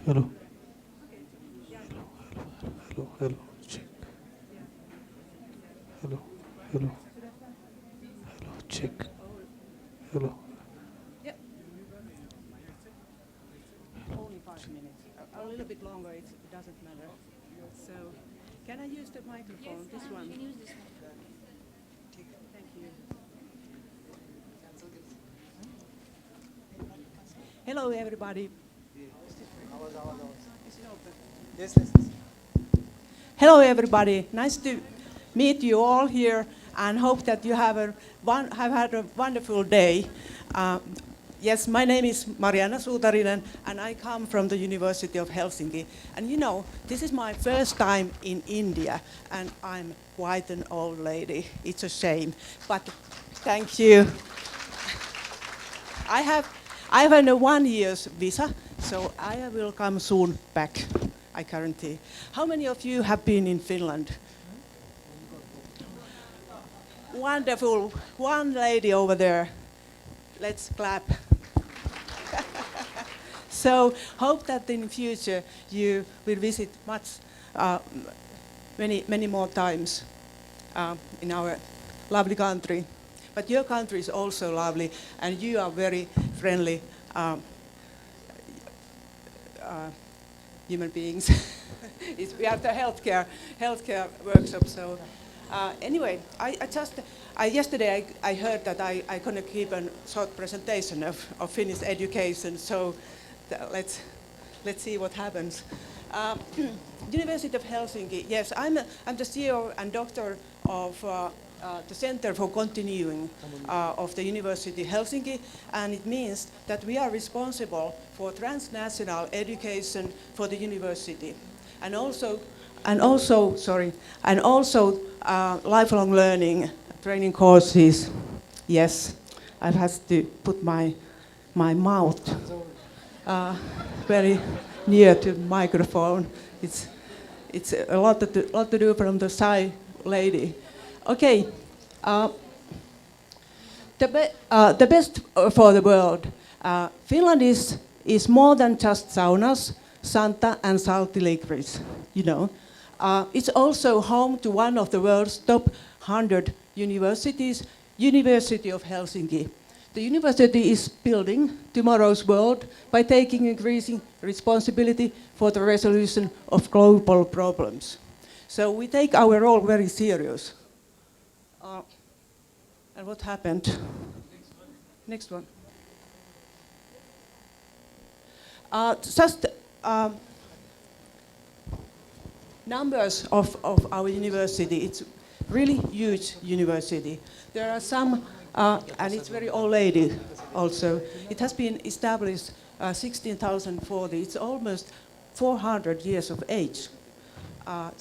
Hello. Hello. Hello. Check. Hello. Hello. Hello. Check. Hello. Yep. Only 5 minutes. A little bit longer, it doesn't matter. So, can I use the microphone? This one? You can use this one. Thank you. Hello, everybody. Is it open? Yes, yes, yes. Hello, everybody. Nice to meet you all here, and hope that you have had a wonderful day. Yes, my name is Mariana Suutarinen, and I come from the University of Helsinki. And you know, this is my first time in India, and I'm quite an old lady. It's a shame, but thank you. I have a 1 year's visa, so I will come soon back, I guarantee. How many of you have been in Finland? Wonderful. One lady over there. Let's clap. So hope that in future you will visit many more times in our lovely country. But your country is also lovely, and you are very friendly human beings. We have the healthcare workshop. So anyway, yesterday I heard that I gonna give a short presentation of Finnish education. So let's see what happens. University of Helsinki. Yes, I'm the CEO and doctor of the Center for Continuing of the University of Helsinki, and it means that we are responsible for transnational education for the university, and also lifelong learning training courses. Yes, I have to put my mouth very near to the microphone. It's a lot to do from the shy lady. Okay, the best for the world. Finland is more than just saunas, Santa and salty liquids, you know. It's also home to one of the world's top 100 universities, University of Helsinki. The university is building tomorrow's world by taking increasing responsibility for the resolution of global problems. So we take our role very serious. And what happened? Next one. Numbers of our university. It's really huge university. There are some, and it's very old lady also. It has been established 16,040. It's almost 400 years of age. And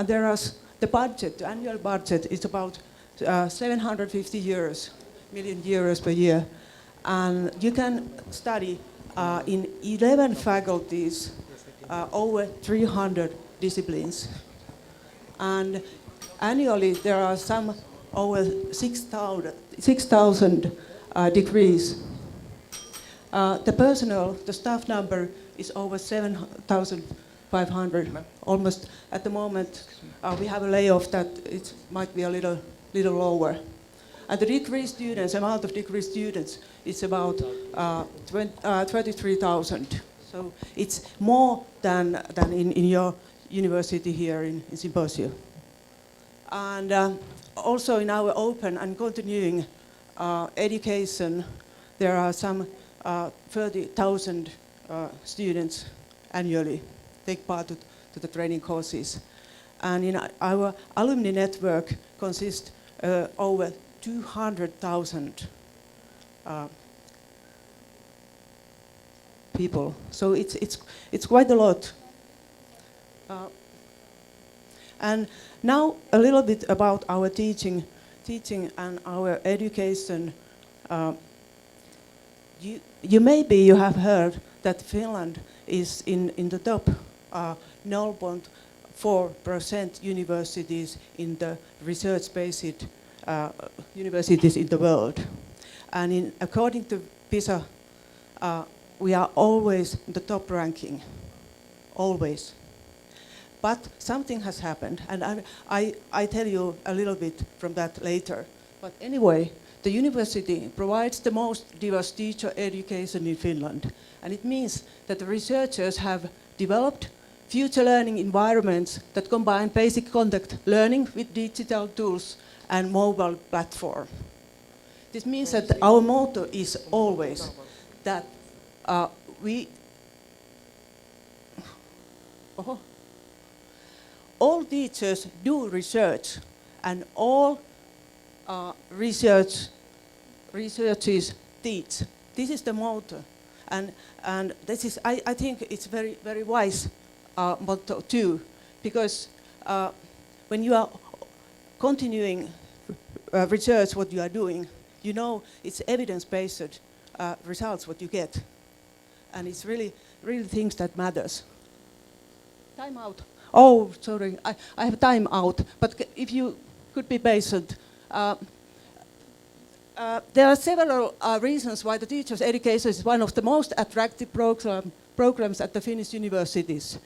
there are the budget, the annual budget is about 750 million euros per year. And you can study in 11 faculties, over 300 disciplines. And annually there are some over 6,000 degrees. The personnel, the staff number is over 7,500. Almost at the moment we have a layoff that it might be a little lower. And the degree students, amount of degree students, is about 23,000. So it's more than in your university here in Symposium. And also in our open and continuing education, there are some 30,000 students annually take part to the training courses. And in our alumni network consists over 200,000 people. So it's quite a lot. And now a little bit about our teaching and our education. You have heard that Finland is in the top 0.4% universities in the research-based universities in the world. And according to PISA, we are always in the top ranking. always. But something has happened, and I tell you a little bit from that later. But anyway, the university provides the most diverse teacher education in Finland. And it means that the researchers have developed future learning environments that combine basic contact learning with digital tools and mobile platform. This means that our motto is always that all teachers do research, and all researchers teach. This is the motto, and this is I think it's very very wise motto too, because when you are continuing research what you are doing, you know it's evidence-based results what you get, and it's really things that matters. Time out. Oh, sorry, I have time out, but if you could be patient. There are several reasons why the teacher's education is one of the most attractive programs at the Finnish universities.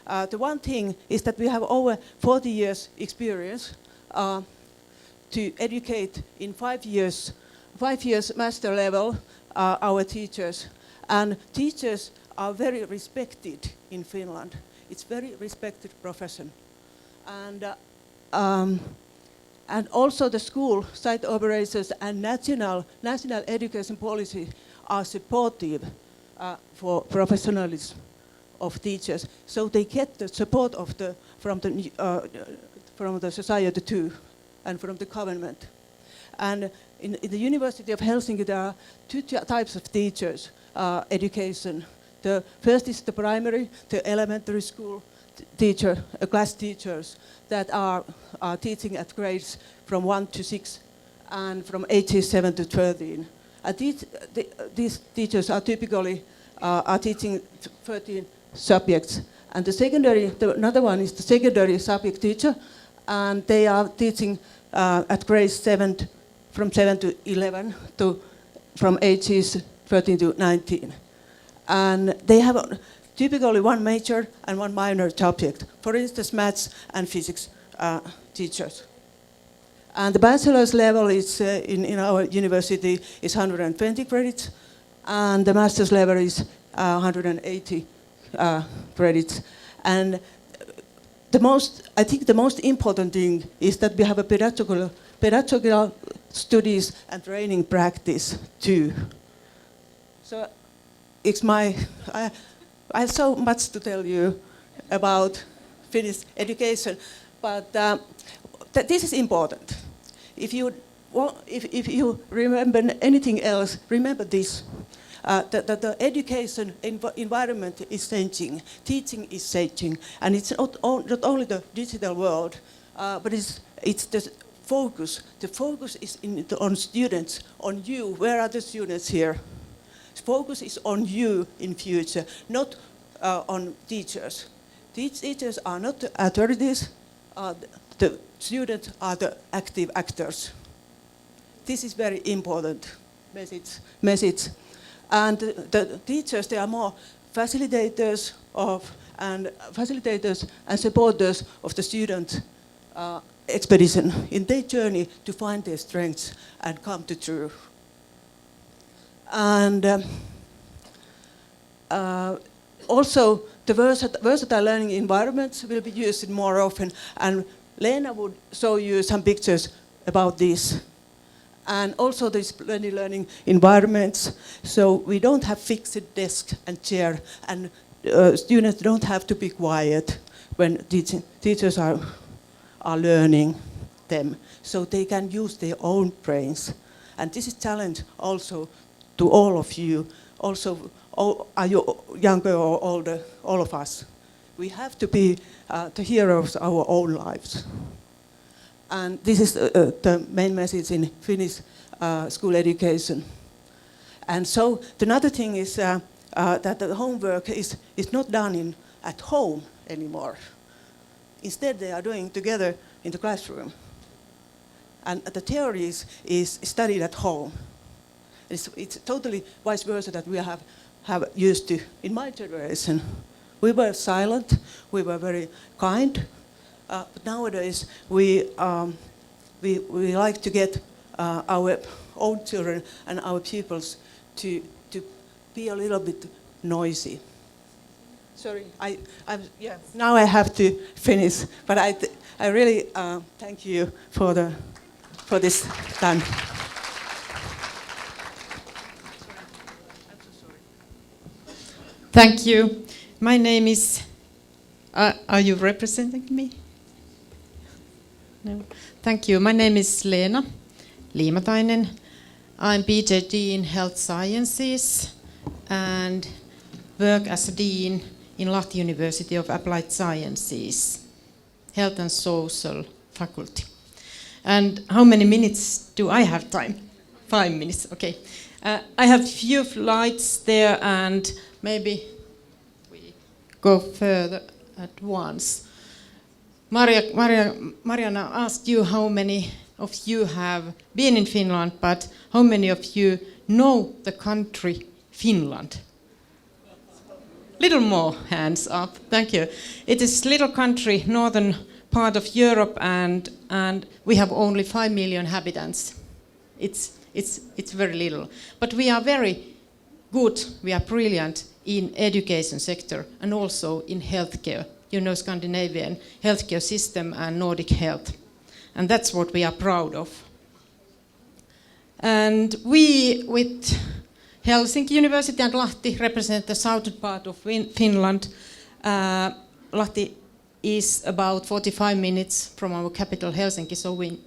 The one thing is that we have over 40 years experience to educate in 5 years master level our teachers. And teachers are very respected in Finland. It's very respected profession. And also the school, site operations and national education policy are supportive for professionalism of teachers. So they get the support from the society too, and from the government. And in the University of Helsinki there are two types of teachers education. The first is the primary, the elementary school class teachers that are teaching at grades from 1 to 6 and from ages 7 to 13. These teachers are typically teaching 13 subjects. And another one is the secondary subject teacher, and they are teaching at grades from 7 to 11 from ages 13 to 19. And they have typically one major and one minor subject, for instance, maths and physics teachers. And the bachelor's level is in our university is 120 credits, and the master's level is 180 credits. And I think the most important thing is that we have a pedagogical studies and training practice too. So I have so much to tell you about Finnish education, but this is important. If you remember anything else, remember this: that the education environment is changing, teaching is changing, and it's not only the digital world, but it's the focus. The focus is on students, on you. Where are the students here? Focus is on you in future, not on teachers. These teachers are not the authorities. The students are the active actors. This is very important message. And the teachers, they are more facilitators and supporters of the student expedition in their journey to find their strengths and come to truth. And also the versatile learning environments will be used more often, and Lena would show you some pictures about this. And also these learning environments, so we don't have fixed desk and chair, and students don't have to be quiet when teachers are learning them, so they can use their own brains. And this is a challenge also to all of you, also are you younger or older, all of us. We have to be the heroes of our own lives. And this is the main message in Finnish school education. And so another thing is that the homework is not done at home anymore. Instead, they are doing together in the classroom. And the theory is studied at home. It's totally vice versa that we have used to in my generation. We were silent, we were very kind, but nowadays we like to get our own children and our pupils to be a little bit noisy. Sorry, now I have to finish, but I really thank you for this time. Thank you. My name is. Are you representing me? No. Thank you. My name is Leena Liimatainen. I'm PhD in Health Sciences and work as a Dean in Lahti University of Applied Sciences, Health and Social Faculty. And how many minutes do I have time? 5 minutes, okay. I have few slides there and maybe we go further at once. Mariana asked you how many of you have been in Finland, but how many of you know the country Finland? Little more hands up, thank you. It is a little country, northern part of Europe, and we have only 5 million inhabitants. It's very little. But we are very good, we are brilliant in education sector and also in healthcare. You know, Scandinavian healthcare system and Nordic health. And that's what we are proud of. And we, with Helsinki University and Lahti, represent the southern part of Finland. Lahti is about 45 minutes from our capital Helsinki, so we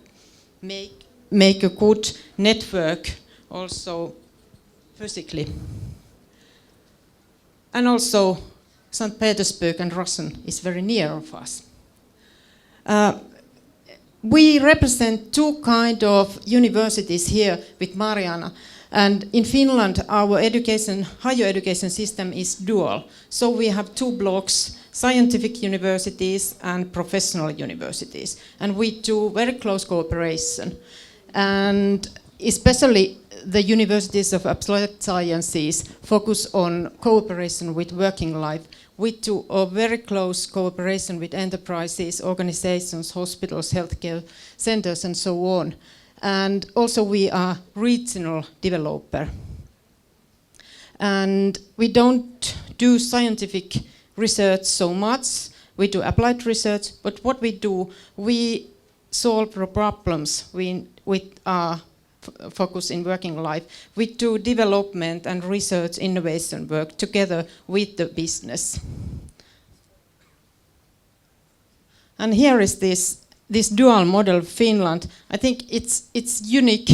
make a good network also physically. And also St. Petersburg and Russian is very near of us. We represent two kind of universities here with Mariana. And in Finland, our higher education system is dual. So we have two blocks, scientific universities and professional universities. And we do very close cooperation. And especially the universities of applied sciences focus on cooperation with working life. We do a very close cooperation with enterprises, organizations, hospitals, healthcare centers, and so on. And also we are regional developer. And we don't do scientific research so much. We do applied research, but what we do, we solve problems with our focus in working life. We do development and research innovation work together with the business. And here is this dual model of Finland. I think it's unique,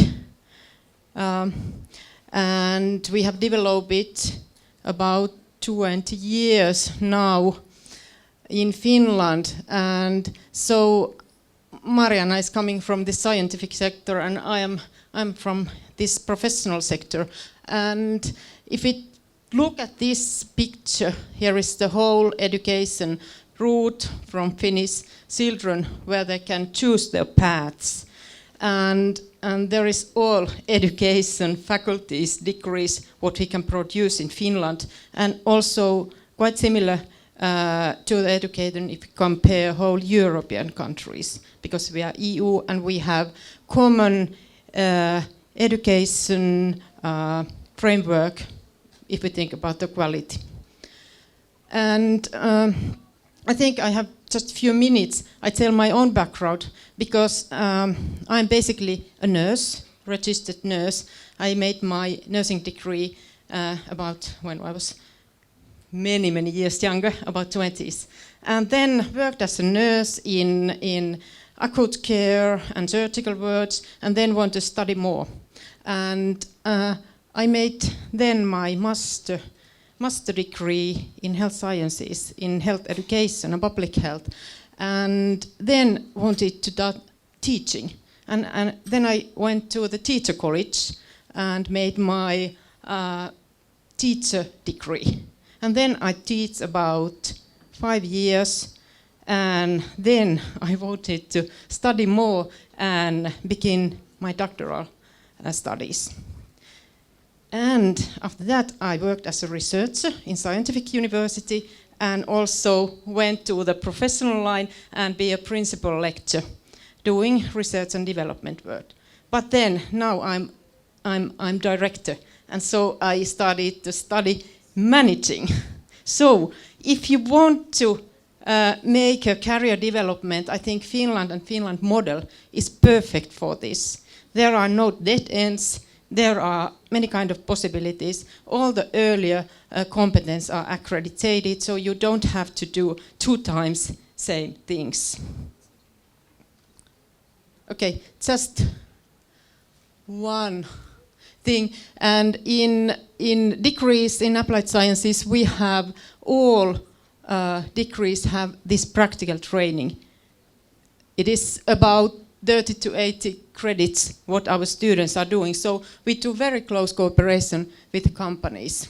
and we have developed it about 20 years now in Finland. And so Mariana is coming from the scientific sector, and I'm from this professional sector. And if we look at this picture, here is the whole education route from Finnish children where they can choose their paths. And there is all education, faculties, degrees, what we can produce in Finland, and also quite similar to the education if you compare whole European countries, because we are EU and we have common education framework if we think about the quality. And I think I have just a few minutes. I tell my own background because I'm basically a nurse, registered nurse. I made my nursing degree about when I was many years younger, about 20s. And then worked as a nurse in acute care and surgical wards, and then want to study more. And I made then my master degree in health sciences, in health education and public health, and then wanted to start teaching. And then I went to the teacher college and made my teacher degree. And then I teach about 5 years, and then I wanted to study more and begin my doctoral studies. And after that, I worked as a researcher in scientific university and also went to the professional line and be a principal lecturer doing research and development work. But then now I'm director, and so I started to study managing. So if you want to make a career development, I think Finland and Finland model is perfect for this. There are no dead ends. There are many kind of possibilities. All the earlier competence are accredited, so you don't have to do 2 times same things. Okay, just one thing. And in degrees in applied sciences, we have all degrees have this practical training. It is about 30 to 80 credits what our students are doing. So we do very close cooperation with the companies.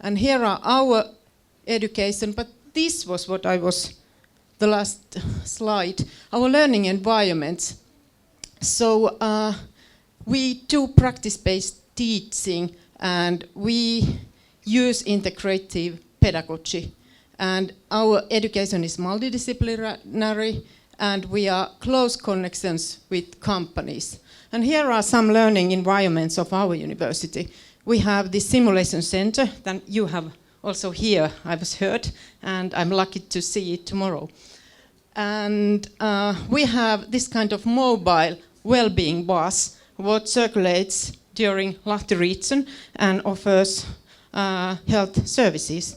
And here are our education, but this was what I was, the last slide, our learning environments. So we do practice-based teaching, and we use integrative pedagogy. And our education is multidisciplinary, and we are close connections with companies. And here are some learning environments of our university. We have the simulation center that you have also here, I was heard, and I'm lucky to see it tomorrow. And we have this kind of mobile well-being bus what circulates during Lahti region and offers health services,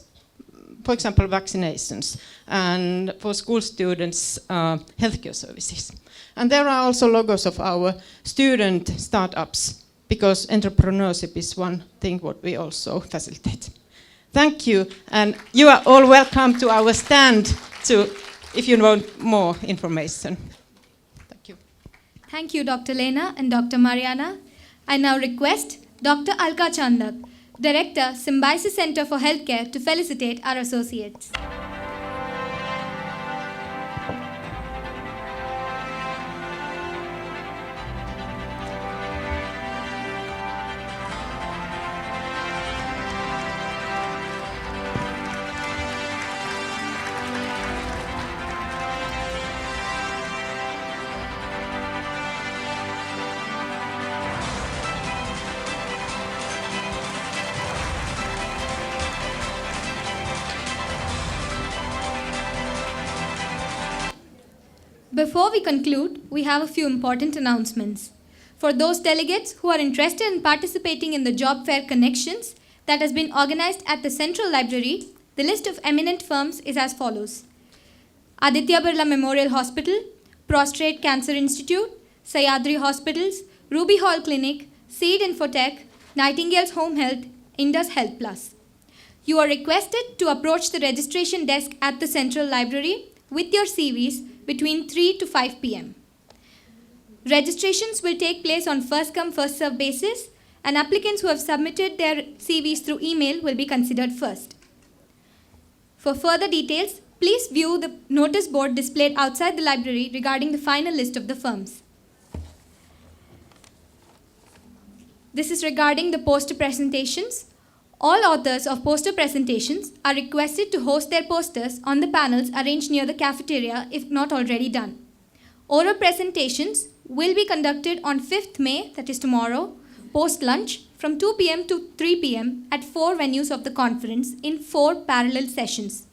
for example, vaccinations, and for school students, healthcare services. And there are also logos of our student startups, because entrepreneurship is one thing what we also facilitate. Thank you, and you are all welcome to our stand if you want more information. Thank you. Thank you, Dr. Lena and Dr. Mariana. I now request Dr. Alka Chandak, Director, Symbiosis Center for Healthcare, to felicitate our associates. Before we conclude, we have a few important announcements. For those delegates who are interested in participating in the Job Fair Connections that has been organized at the Central Library, the list of eminent firms is as follows: Aditya Birla Memorial Hospital, Prostate Cancer Institute, Sayadri Hospitals, Ruby Hall Clinic, Seed Infotech, Nightingale's Home Health, Indus Health Plus. You are requested to approach the registration desk at the Central Library with your CVs between 3 to 5 p.m. Registrations will take place on first-come, first-served basis, and applicants who have submitted their CVs through email will be considered first. For further details, please view the notice board displayed outside the library regarding the final list of the firms. This is regarding the poster presentations. All authors of poster presentations are requested to host their posters on the panels arranged near the cafeteria if not already done. Oral presentations will be conducted on 5th May, that is tomorrow, post-lunch from 2 p.m. to 3 p.m. at 4 venues of the conference in 4 parallel sessions.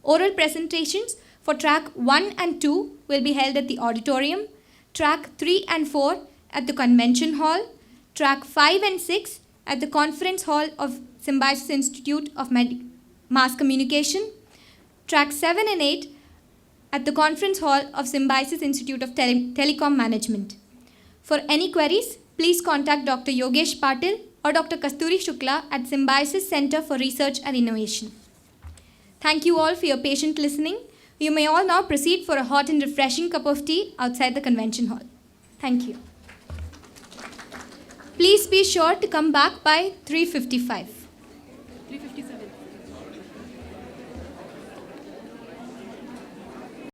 Oral presentations for track 1 and 2 will be held at the auditorium, track 3 and 4 at the convention hall, track 5 and 6 at the conference hall of Symbiosis Institute of Mass Communication, track 7 and 8 at the conference hall of Symbiosis Institute of Telecom Management. For any queries, please contact Dr. Yogesh Patil or Dr. Kasturi Shukla at Symbiosis Center for Research and Innovation. Thank you all for your patient listening. You may all now proceed for a hot and refreshing cup of tea outside the convention hall. Thank you. Please be sure to come back by 3:55. 3:55.